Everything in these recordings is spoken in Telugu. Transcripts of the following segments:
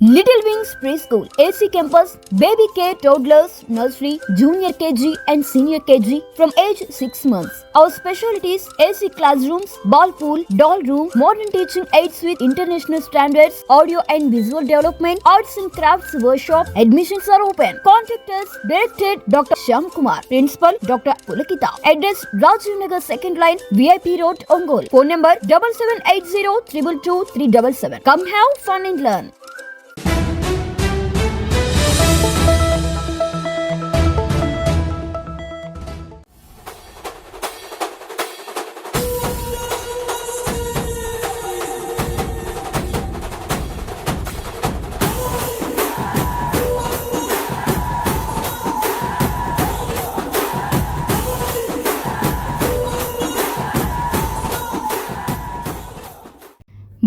Little Wings Preschool, AC Campus, Baby Care, Toddlers, Nursery, Junior KG and Senior KG from age 6 months. Our specialties: AC classrooms, ball pool, doll room, modern teaching aids with international standards, audio and visual development, arts and crafts workshop. Admissions are open. Contact us. Directed Dr. Shyam Kumar. Principal Dr. Pulakita. Address: Rajiv Nagar 2nd line, VIP Road, Ongole. Phone number 7780 222 377. Come have fun and learn.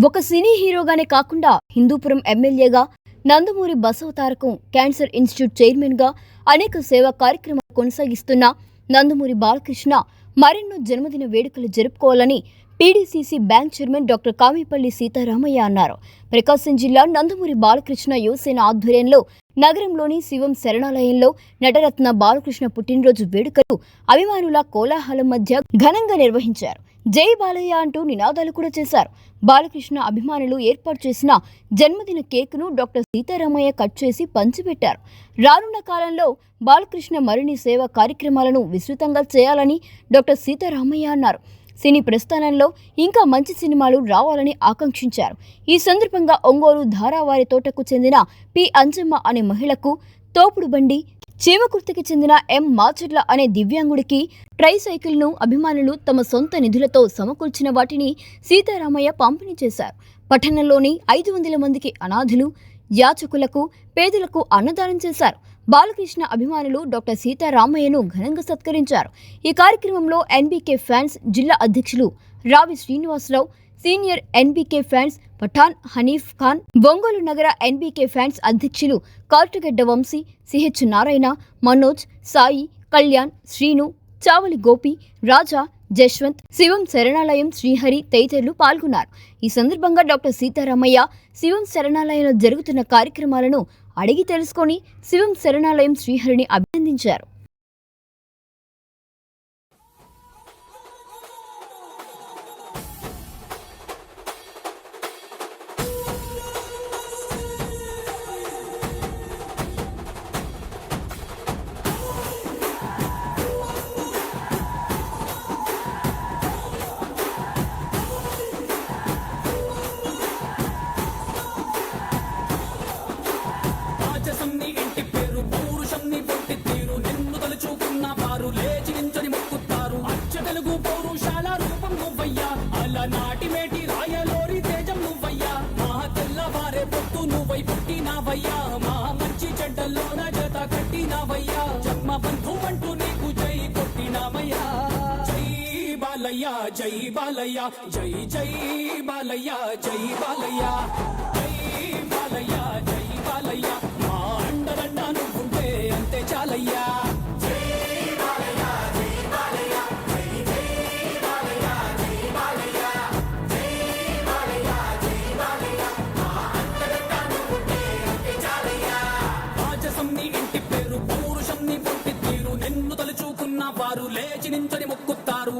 ఒక సినీ హీరోగానే కాకుండా హిందూపురం ఎమ్మెల్యేగా, నందమూరి బసవతారకం క్యాన్సర్ ఇన్స్టిట్యూట్ చైర్మన్గా అనేక సేవా కార్యక్రమాలు కొనసాగిస్తున్న నందమూరి బాలకృష్ణ మరెన్నో జన్మదిన వేడుకలు జరుపుకోవాలని PDCC bank chairman doctor Kamipalli Sitaramayya అన్నారు. ప్రకాశం జిల్లా నందమూరి బాలకృష్ణ యువసేన ఆధ్వర్యంలో నగరంలోని శివం శరణాలయంలో నటరత్న బాలకృష్ణ పుట్టినరోజు వేడుకలు అభిమానుల కోలాహలం మధ్య ఘనంగా నిర్వహించారు. జై బాలయ్య అంటూ నినాదాలు కూడా చేశారు. బాలకృష్ణ అభిమానులు ఏర్పాటు చేసిన జన్మదిన కేకును డాక్టర్ సీతారామయ్య కట్ చేసి పంచిపెట్టారు. రానున్న కాలంలో బాలకృష్ణ మరిన్ని సేవా కార్యక్రమాలను విస్తృతంగా చేయాలని డాక్టర్ సీతారామయ్య అన్నారు. సినీ ప్రస్థానంలో ఇంకా మంచి సినిమాలు రావాలని ఆకాంక్షించారు. ఈ సందర్భంగా ఒంగోలు ధారావారి తోటకు చెందిన పి అంజమ్మ అనే మహిళకు తోపుడు బండి, చీమకుర్తికి చెందిన ఎం మాచర్ల అనే దివ్యాంగుడికి ట్రైసైకిల్ను అభిమానులు తమ సొంత నిధులతో సమకూర్చిన వాటిని సీతారామయ్య పంపిణీ చేశారు. పట్టణంలోని 500 మందికి అనాథులు, యాచకులకు, పేదలకు అన్నదానం చేశారు. బాలకృష్ణ అభిమానులు డాక్టర్ సీతారామయ్యను ఘనంగా సత్కరించారు. ఈ కార్యక్రమంలో ఎన్బీకే ఫ్యాన్స్ జిల్లా అధ్యక్షులు Ravi Srinivasarao, senior NBK fans Pathan Hanif Khan, Ongole నగర ఎన్బీకే ఫ్యాన్స్ అధ్యక్షులు కాల్టగడ్డ వంశీ, సిహెచ్ నారాయణ, మనోజ్, సాయి, కళ్యాణ్, శ్రీను, చావలి గోపి, రాజా, జశ్వంత్, శివం శరణాలయం శ్రీహరి తదితరులు పాల్గొన్నారు. ఈ సందర్భంగా డాక్టర్ సీతారామయ్య శివం శరణాలయంలో జరుగుతున్న కార్యక్రమాలను అడిగి తెలుసుకొని శివం శరణాలయం శ్రీహరిని అభినందించారు. నాటి మేటి రాయలోరి తేజం నువ్వయ్యా, మా తెల్లవారే పొత్తు నువ్వై పుట్టినావయ్యా, మా మంచి చెడ్డల్లోన జత కట్టినావయ్యా, జన్మ బంధు అంటూ నీకు జై కొట్టినావయ్యా. జై బాలయ్య జై బాలయ్య జై జై బాలయ్య జై బాలయ్య జై బాలయ్య జై బాలయ్య, మా అండదండ నువ్వుంటే అంతే చాలయ్యా. వారు లేచి నించని మొక్కుతారు.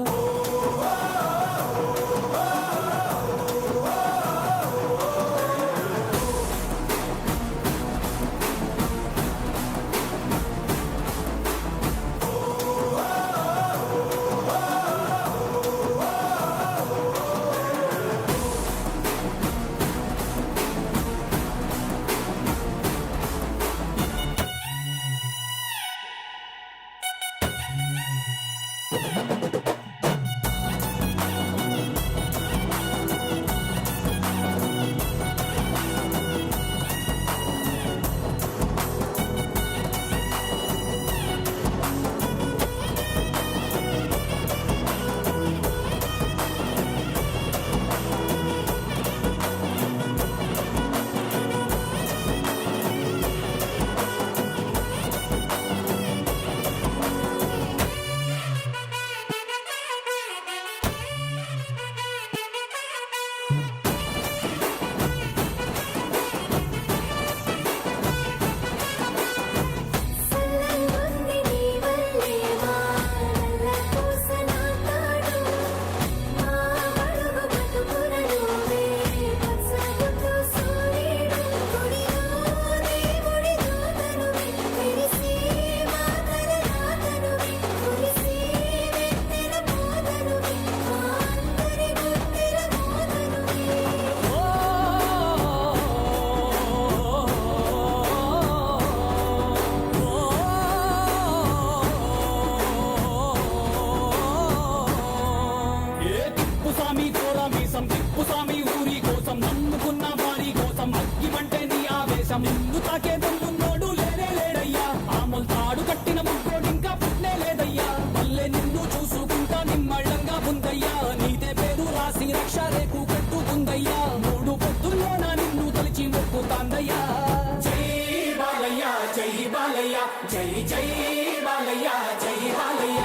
దేశం నిన్ను తాకే దమ్మున్నోడు లేనే లేడయ్యా ఆమల్ తాడు కట్టిన ముగ్గోడు ఇంకా పుట్నే లేదయ్యా మళ్ళీ నిన్ను చూసుకుంటా నిమ్మళ్ళంగా ఉందయ్యా నీదే పేరు రాసి రక్ష రేకు కట్టుకుందయ్యా మూడు పొద్దుల్లోన నిన్ను తలిచి మొక్కుతాందయ్యా జై బాలయ్య జై బాలయ్య జై జై బాలయ్య జై బాలయ్య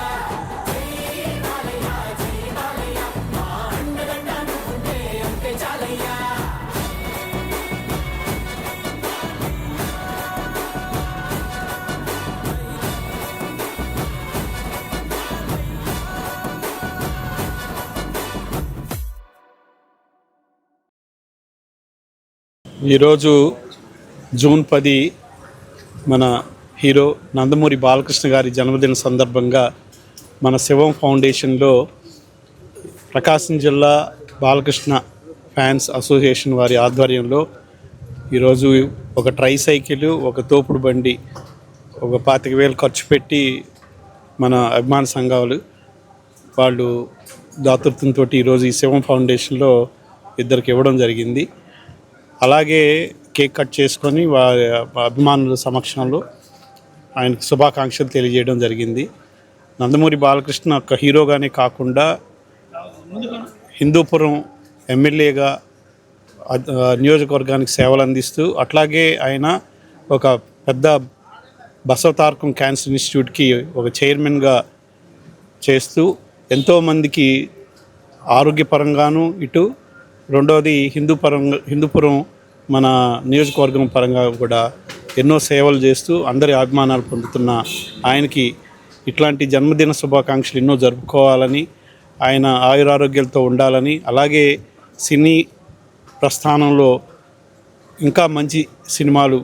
ఈరోజు జూన్ 10 మన హీరో నందమూరి బాలకృష్ణ గారి జన్మదిన సందర్భంగా మన శివం ఫౌండేషన్లో ప్రకాశం జిల్లా బాలకృష్ణ ఫ్యాన్స్ అసోసియేషన్ వారి ఆధ్వర్యంలో ఈరోజు ఒక ట్రైసైకిల్, ఒక తోపుడు బండి, ఒక 25,000 ఖర్చు పెట్టి మన అభిమాన సంఘాలు వాళ్ళు దాతృత్వంతో ఈరోజు ఈ శివం ఫౌండేషన్లో ఇద్దరికి ఇవ్వడం జరిగింది. అలాగే కేక్ కట్ చేసుకొని వారి అభిమానుల సమక్షంలో ఆయనకు శుభాకాంక్షలు తెలియజేయడం జరిగింది. నందమూరి బాలకృష్ణ ఒక హీరోగానే కాకుండా హిందూపురం ఎమ్మెల్యేగా నియోజకవర్గానికి సేవలు అందిస్తూ, అట్లాగే ఆయన ఒక పెద్ద బసవతారకం క్యాన్సర్ ఇన్స్టిట్యూట్కి ఒక చైర్మన్గా చేస్తూ ఎంతోమందికి ఆరోగ్యపరంగాను, ఇటు రెండవది హిందూపురం మన నియోజకవర్గం పరంగా కూడా ఎన్నో సేవలు చేస్తూ అందరి అభిమానాలు పొందుతున్న ఆయనకి ఇట్లాంటి జన్మదిన శుభాకాంక్షలు ఎన్నో జరుపుకోవాలని, ఆయన ఆయురారోగ్యాలతో ఉండాలని, అలాగే సినీ ప్రస్థానంలో ఇంకా మంచి సినిమాలు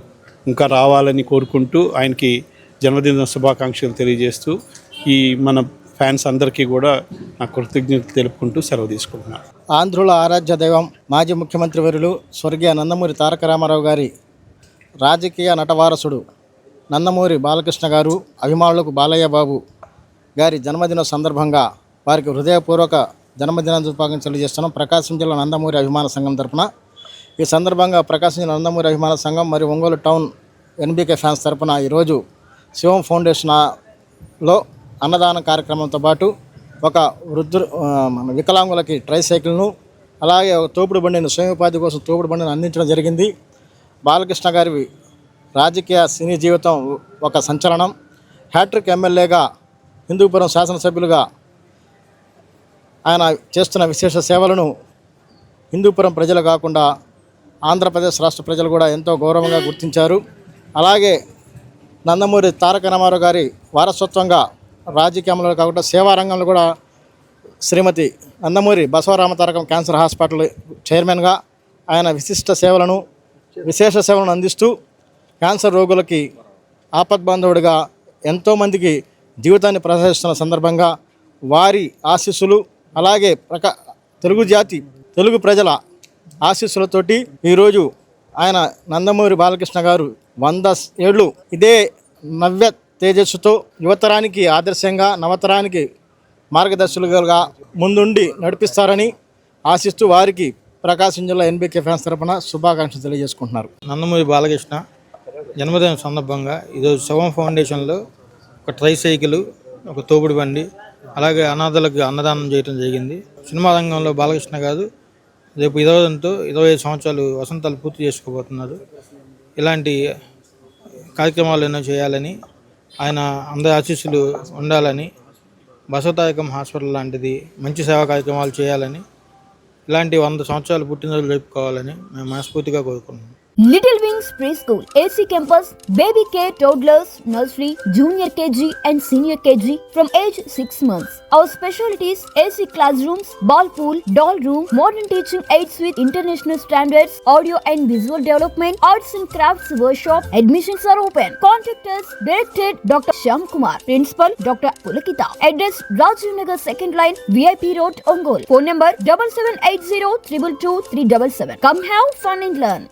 ఇంకా రావాలని కోరుకుంటూ ఆయనకి జన్మదిన శుభాకాంక్షలు తెలియజేస్తూ ఈ మన ఫ్యాన్స్ అందరికీ కూడా నా కృతజ్ఞతలు తెలుపుకుంటూ సెలవు తీసుకుంటున్నాను. ఆంధ్రుల ఆరాధ్య దైవం మాజీ ముఖ్యమంత్రి వర్యులు స్వర్గీయ నందమూరి తారక రామారావు గారి రాజకీయ నటవారసుడు నందమూరి బాలకృష్ణ గారు అభిమానులకు బాలయ్య బాబు గారి జన్మదిన సందర్భంగా వారికి హృదయపూర్వక జన్మదిన శుభాకాంక్షలు తెలియజేస్తున్నాం ప్రకాశం జిల్లా నందమూరి అభిమాన సంఘం తరపున. ఈ సందర్భంగా ప్రకాశం జిల్లా నందమూరి అభిమాన సంఘం మరియు ఒంగోలు టౌన్ ఎన్బీకే ఫ్యాన్స్ తరపున ఈరోజు శివం ఫౌండేషన్లో అన్నదాన కార్యక్రమంతో పాటు ఒక మన వికలాంగులకి ట్రైసైకిల్ను, అలాగే ఒక తోపుడు బండిని, స్వయం ఉపాధి కోసం తోపుడు బండిని అందించడం జరిగింది. బాలకృష్ణ గారి రాజకీయ సినీ జీవితం ఒక సంచలనం. హ్యాట్రిక్ ఎమ్మెల్యేగా, హిందూపురం శాసనసభ్యులుగా ఆయన చేస్తున్న విశేష సేవలను హిందూపురం ప్రజలు కాకుండా ఆంధ్రప్రదేశ్ రాష్ట్ర ప్రజలు కూడా ఎంతో గౌరవంగా గుర్తించారు. అలాగే నందమూరి తారక రామారావు గారి వారసత్వంగా రాజకీయంలో కాకుండా సేవారంగంలో కూడా శ్రీమతి నందమూరి బసవరామతారకం క్యాన్సర్ హాస్పిటల్ చైర్మన్గా ఆయన విశేష సేవలను అందిస్తూ క్యాన్సర్ రోగులకి ఆపద్బాంధవుడిగా ఎంతోమందికి జీవితాన్ని ప్రసాదిస్తున్న సందర్భంగా వారి ఆశీస్సులు, అలాగే తెలుగు ప్రజల ఆశీస్సులతోటి ఈరోజు ఆయన నందమూరి బాలకృష్ణ గారు 100 ఏళ్ళు ఇదే నవ్య తేజస్సుతో యువతరానికి ఆదర్శంగా, నవతరానికి మార్గదర్శకులుగా ముందుండి నడిపిస్తారని ఆశిస్తూ వారికి ప్రకాశం జిల్లా ఎన్బీకే ఫ్యాన్స్ తరపున శుభాకాంక్షలు తెలియజేసుకుంటున్నారు. నందమూరి బాలకృష్ణ జన్మదిన సందర్భంగా ఈరోజు శవం ఫౌండేషన్లో ఒక ట్రైసైకిల్, ఒక తోపుడు బండి, అలాగే అనాథలకు అన్నదానం చేయడం జరిగింది. సినిమా రంగంలో బాలకృష్ణ గారు రేపు 25 సంవత్సరాలు వసంతాలు పూర్తి చేసుకోబోతున్నారు. ఇలాంటి కార్యక్రమాలు ఎన్నో చేయాలని, ఆయన అందరి ఆశీస్సులు ఉండాలని, బసవతారకం హాస్పిటల్ లాంటిది మంచి సేవా కార్యక్రమాలు చేయాలని, ఇలాంటి 100 సంవత్సరాలు పుట్టినరోజులు జరుపుకోవాలని మేము మనస్ఫూర్తిగా కోరుకుంటున్నాం. Little Wings Preschool, AC Campus, Baby Care, Toddlers, Nursery, Junior KG and Senior KG from age 6 months. Our specialties: AC classrooms, ball pool, doll room, modern teaching aids with international standards, audio and visual development, arts and crafts workshop. Admissions are open. Contact us. Directed Dr. Shyam Kumar. Principal Dr. Pulakita. Address Rajiv Nagar 2nd line, VIP Road, Ongole. Phone number 7780 222 377. Come have fun and learn.